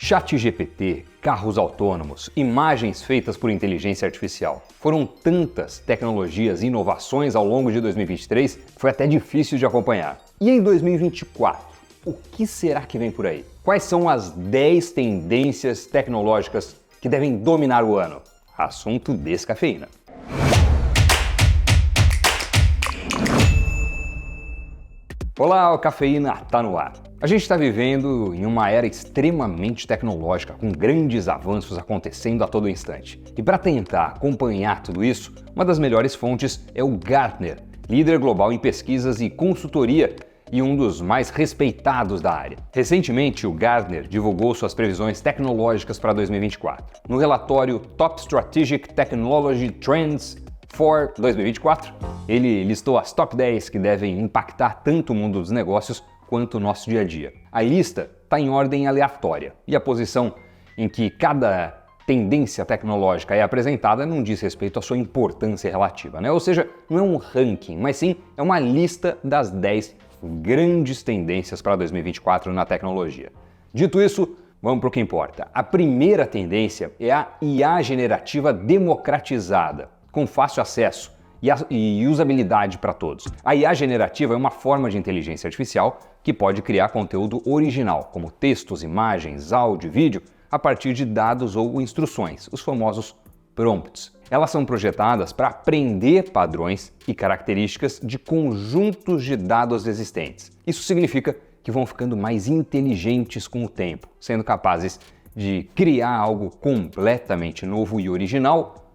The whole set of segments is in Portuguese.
ChatGPT, carros autônomos, imagens feitas por inteligência artificial. Foram tantas tecnologias e inovações ao longo de 2023 que foi até difícil de acompanhar. E em 2024, o que será que vem por aí? Quais são as 10 tendências tecnológicas que devem dominar o ano? Assunto Descafeína. Olá, o Cafeína tá no ar. A gente está vivendo em uma era extremamente tecnológica, com grandes avanços acontecendo a todo instante. E para tentar acompanhar tudo isso, uma das melhores fontes é o Gartner, líder global em pesquisas e consultoria e um dos mais respeitados da área. Recentemente, o Gartner divulgou suas previsões tecnológicas para 2024. No relatório Top Strategic Technology Trends for 2024, ele listou as top 10 que devem impactar tanto o mundo dos negócios quanto o nosso dia a dia. A lista está em ordem aleatória e a posição em que cada tendência tecnológica é apresentada não diz respeito à sua importância relativa, né? Ou seja, não é um ranking, mas sim é uma lista das 10 grandes tendências para 2024 na tecnologia. Dito isso, vamos para o que importa. A primeira tendência é a IA generativa democratizada, com fácil acesso e usabilidade para todos. A IA generativa é uma forma de inteligência artificial que pode criar conteúdo original, como textos, imagens, áudio, vídeo, a partir de dados ou instruções, os famosos prompts. Elas são projetadas para aprender padrões e características de conjuntos de dados existentes. Isso significa que vão ficando mais inteligentes com o tempo, sendo capazes de criar algo completamente novo e original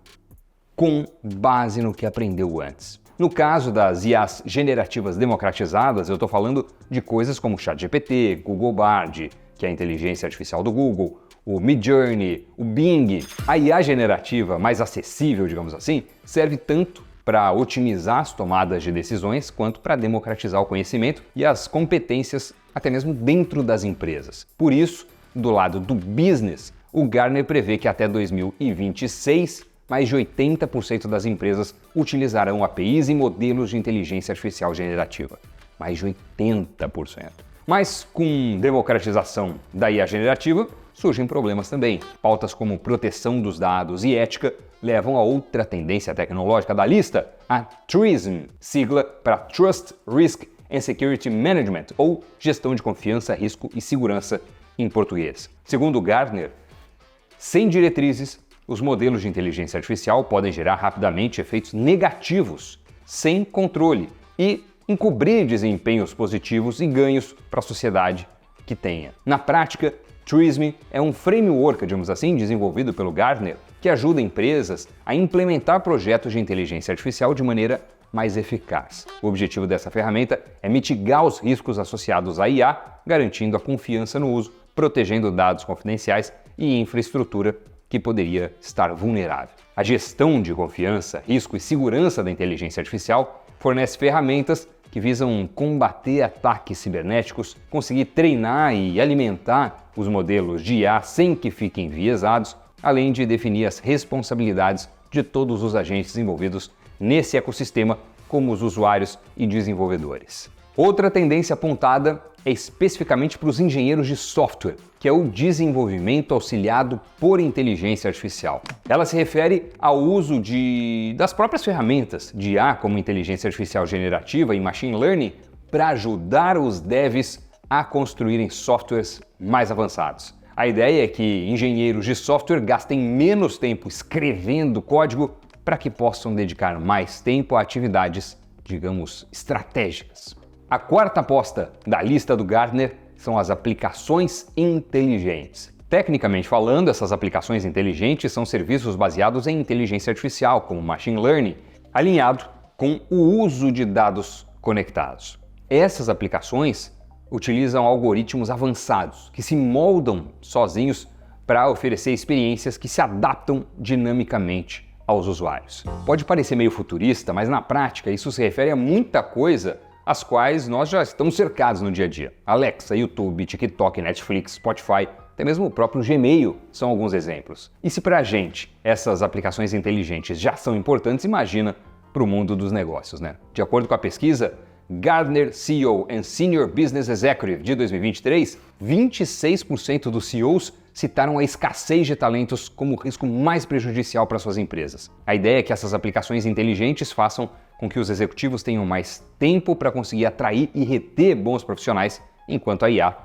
com base no que aprendeu antes. No caso das IAs generativas democratizadas, eu estou falando de coisas como o ChatGPT, Google Bard, que é a inteligência artificial do Google, o Midjourney, o Bing. A IA generativa mais acessível, digamos assim, serve tanto para otimizar as tomadas de decisões quanto para democratizar o conhecimento e as competências até mesmo dentro das empresas. Por isso, do lado do business, o Gartner prevê que até 2026 mais de 80% das empresas utilizarão APIs e modelos de inteligência artificial generativa. Mais de 80%. Mas com democratização da IA generativa, surgem problemas também. Pautas como proteção dos dados e ética levam a outra tendência tecnológica da lista, a TRISM, sigla para Trust, Risk and Security Management, ou Gestão de Confiança, Risco e Segurança em português. Segundo Gartner, sem diretrizes, os modelos de inteligência artificial podem gerar rapidamente efeitos negativos, sem controle, e encobrir desempenhos positivos e ganhos para a sociedade que tenha. Na prática, TRISM é um framework, digamos assim, desenvolvido pelo Gartner, que ajuda empresas a implementar projetos de inteligência artificial de maneira mais eficaz. O objetivo dessa ferramenta é mitigar os riscos associados à IA, garantindo a confiança no uso, protegendo dados confidenciais e infraestrutura que poderia estar vulnerável. A gestão de confiança, risco e segurança da inteligência artificial fornece ferramentas que visam combater ataques cibernéticos, conseguir treinar e alimentar os modelos de IA sem que fiquem enviesados, além de definir as responsabilidades de todos os agentes envolvidos nesse ecossistema, como os usuários e desenvolvedores. Outra tendência apontada é especificamente para os engenheiros de software, que é o desenvolvimento auxiliado por inteligência artificial. Ela se refere ao uso das próprias ferramentas de IA, como inteligência artificial generativa e machine learning, para ajudar os devs a construírem softwares mais avançados. A ideia é que engenheiros de software gastem menos tempo escrevendo código para que possam dedicar mais tempo a atividades, digamos, estratégicas. A quarta aposta da lista do Gartner são as aplicações inteligentes. Tecnicamente falando, essas aplicações inteligentes são serviços baseados em inteligência artificial, como machine learning, alinhado com o uso de dados conectados. Essas aplicações utilizam algoritmos avançados que se moldam sozinhos para oferecer experiências que se adaptam dinamicamente aos usuários. Pode parecer meio futurista, mas na prática isso se refere a muita coisa as quais nós já estamos cercados no dia a dia. Alexa, YouTube, TikTok, Netflix, Spotify, até mesmo o próprio Gmail são alguns exemplos. E se para a gente essas aplicações inteligentes já são importantes, imagina para o mundo dos negócios, né? De acordo com a pesquisa Gartner CEO and Senior Business Executive de 2023, 26% dos CEOs citaram a escassez de talentos como o risco mais prejudicial para suas empresas. A ideia é que essas aplicações inteligentes façam com que os executivos tenham mais tempo para conseguir atrair e reter bons profissionais, enquanto a IA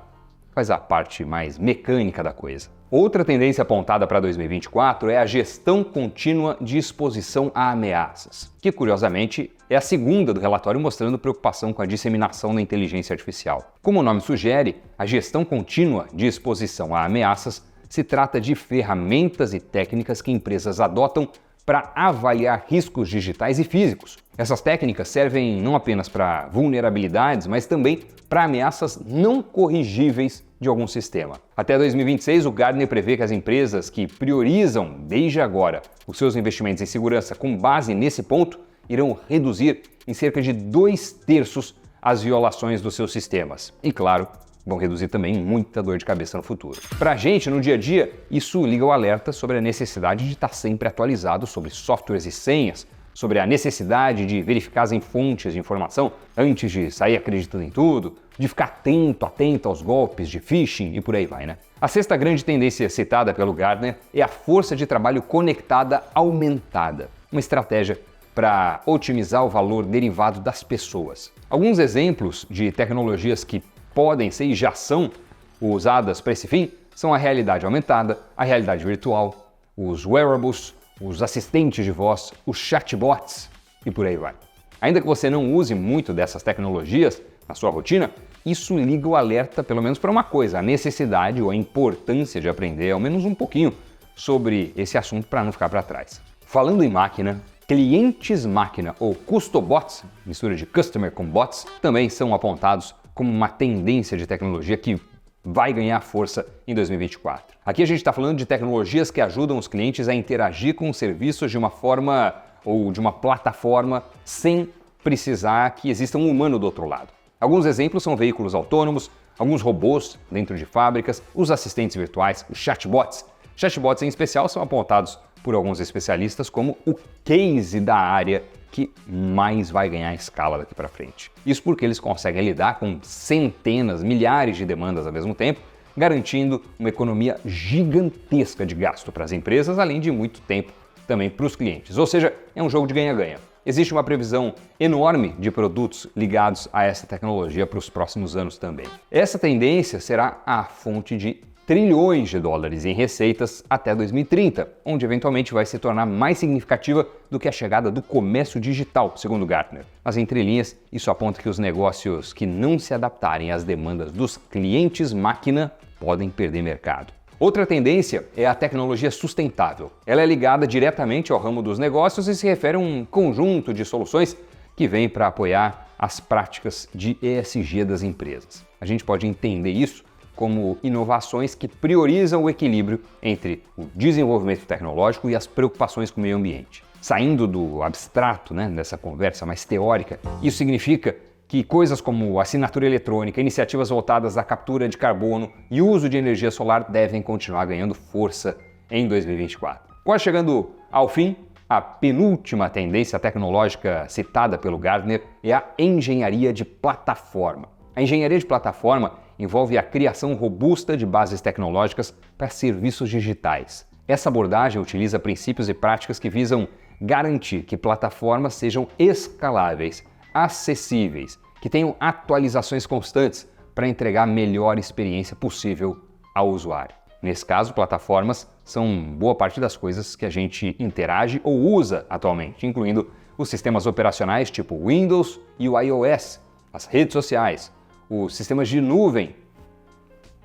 faz a parte mais mecânica da coisa. Outra tendência apontada para 2024 é a gestão contínua de exposição a ameaças, que curiosamente é a segunda do relatório mostrando preocupação com a disseminação da inteligência artificial. Como o nome sugere, a gestão contínua de exposição a ameaças se trata de ferramentas e técnicas que empresas adotam para avaliar riscos digitais e físicos. Essas técnicas servem não apenas para vulnerabilidades, mas também para ameaças não corrigíveis de algum sistema. Até 2026, o Gartner prevê que as empresas que priorizam desde agora os seus investimentos em segurança com base nesse ponto irão reduzir em cerca de 2/3 as violações dos seus sistemas. E claro, vão reduzir também muita dor de cabeça no futuro. Para a gente, no dia a dia, isso liga o alerta sobre a necessidade de estar sempre atualizado sobre softwares e senhas, sobre a necessidade de verificar as fontes de informação antes de sair acreditando em tudo, de ficar atento aos golpes de phishing e por aí vai, né? A sexta grande tendência citada pelo Gartner é a força de trabalho conectada aumentada, uma estratégia para otimizar o valor derivado das pessoas. Alguns exemplos de tecnologias que podem ser e já são usadas para esse fim são a realidade aumentada, a realidade virtual, os wearables, os assistentes de voz, os chatbots e por aí vai. Ainda que você não use muito dessas tecnologias na sua rotina, isso liga o alerta pelo menos para uma coisa, a necessidade ou a importância de aprender ao menos um pouquinho sobre esse assunto para não ficar para trás. Falando em máquina, clientes máquina ou custobots, mistura de customer com bots, também são apontados como uma tendência de tecnologia que vai ganhar força em 2024. Aqui a gente está falando de tecnologias que ajudam os clientes a interagir com os serviços de uma forma ou de uma plataforma sem precisar que exista um humano do outro lado. Alguns exemplos são veículos autônomos, alguns robôs dentro de fábricas, os assistentes virtuais, os chatbots. Chatbots em especial são apontados por alguns especialistas como o case da área que mais vai ganhar escala daqui para frente. Isso porque eles conseguem lidar com centenas, milhares de demandas ao mesmo tempo, garantindo uma economia gigantesca de gasto para as empresas, além de muito tempo também para os clientes. Ou seja, é um jogo de ganha-ganha. Existe uma previsão enorme de produtos ligados a essa tecnologia para os próximos anos também. Essa tendência será a fonte de trilhões de dólares em receitas até 2030, onde eventualmente vai se tornar mais significativa do que a chegada do comércio digital, segundo Gartner. Mas entre linhas, isso aponta que os negócios que não se adaptarem às demandas dos clientes máquina podem perder mercado. Outra tendência é a tecnologia sustentável. Ela é ligada diretamente ao ramo dos negócios e se refere a um conjunto de soluções que vem para apoiar as práticas de ESG das empresas. A gente pode entender isso como inovações que priorizam o equilíbrio entre o desenvolvimento tecnológico e as preocupações com o meio ambiente. Saindo do abstrato, dessa conversa mais teórica, isso significa que coisas como assinatura eletrônica, iniciativas voltadas à captura de carbono e uso de energia solar devem continuar ganhando força em 2024. Quase chegando ao fim, a penúltima tendência tecnológica citada pelo Gartner é a engenharia de plataforma. A engenharia de plataforma envolve a criação robusta de bases tecnológicas para serviços digitais. Essa abordagem utiliza princípios e práticas que visam garantir que plataformas sejam escaláveis, acessíveis, que tenham atualizações constantes para entregar a melhor experiência possível ao usuário. Nesse caso, plataformas são boa parte das coisas que a gente interage ou usa atualmente, incluindo os sistemas operacionais tipo Windows e o iOS, as redes sociais, os sistemas de nuvem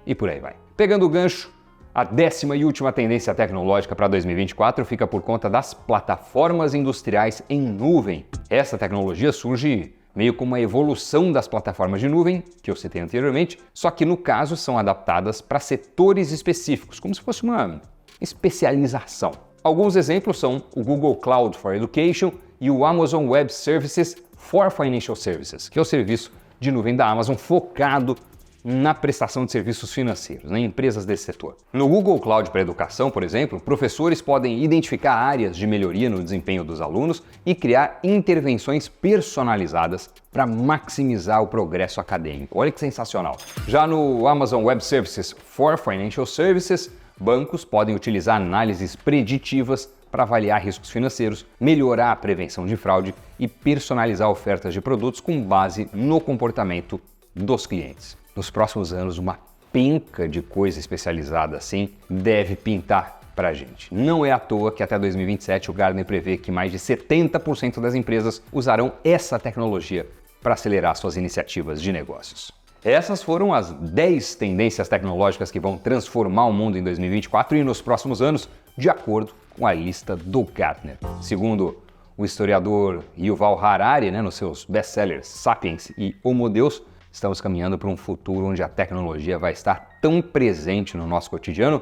e por aí vai. Pegando o gancho, a 10ª e última tendência tecnológica para 2024 fica por conta das plataformas industriais em nuvem. Essa tecnologia surge meio como uma evolução das plataformas de nuvem, que eu citei anteriormente, só que no caso são adaptadas para setores específicos, como se fosse uma especialização. Alguns exemplos são o Google Cloud for Education e o Amazon Web Services for Financial Services, que é o serviço de nuvem da Amazon focado na prestação de serviços financeiros, em empresas desse setor. No Google Cloud para Educação, por exemplo, professores podem identificar áreas de melhoria no desempenho dos alunos e criar intervenções personalizadas para maximizar o progresso acadêmico. Olha que sensacional! Já no Amazon Web Services for Financial Services, bancos podem utilizar análises preditivas para avaliar riscos financeiros, melhorar a prevenção de fraude e personalizar ofertas de produtos com base no comportamento dos clientes. Nos próximos anos, uma penca de coisa especializada assim deve pintar para a gente. Não é à toa que até 2027 o Gartner prevê que mais de 70% das empresas usarão essa tecnologia para acelerar suas iniciativas de negócios. Essas foram as 10 tendências tecnológicas que vão transformar o mundo em 2024 e nos próximos anos, de acordo com a lista do Gartner. Segundo o historiador Yuval Harari, nos seus best-sellers Sapiens e Homo Deus, estamos caminhando para um futuro onde a tecnologia vai estar tão presente no nosso cotidiano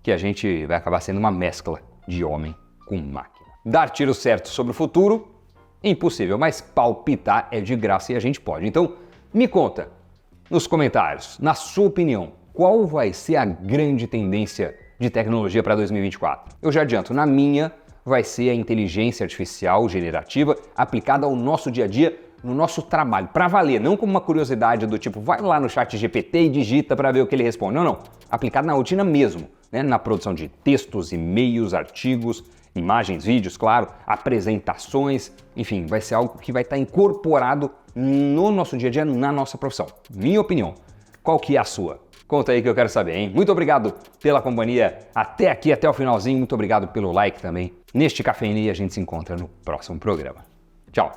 que a gente vai acabar sendo uma mescla de homem com máquina. Dar tiro certo sobre o futuro, impossível, mas palpitar é de graça e a gente pode. Então, me conta nos comentários, na sua opinião, qual vai ser a grande tendência de tecnologia para 2024? Eu já adianto, na minha vai ser a inteligência artificial generativa aplicada ao nosso dia a dia, no nosso trabalho, para valer, não como uma curiosidade do tipo, vai lá no chat GPT e digita para ver o que ele responde. Não. Aplicado na rotina mesmo, na produção de textos, e-mails, artigos, imagens, vídeos, claro, apresentações, enfim, vai ser algo que vai estar incorporado no nosso dia a dia, na nossa profissão. Minha opinião. Qual que é a sua? Conta aí que eu quero saber, hein? Muito obrigado pela companhia até aqui, até o finalzinho. Muito obrigado pelo like também. Neste Cafeína e a gente se encontra no próximo programa. Tchau!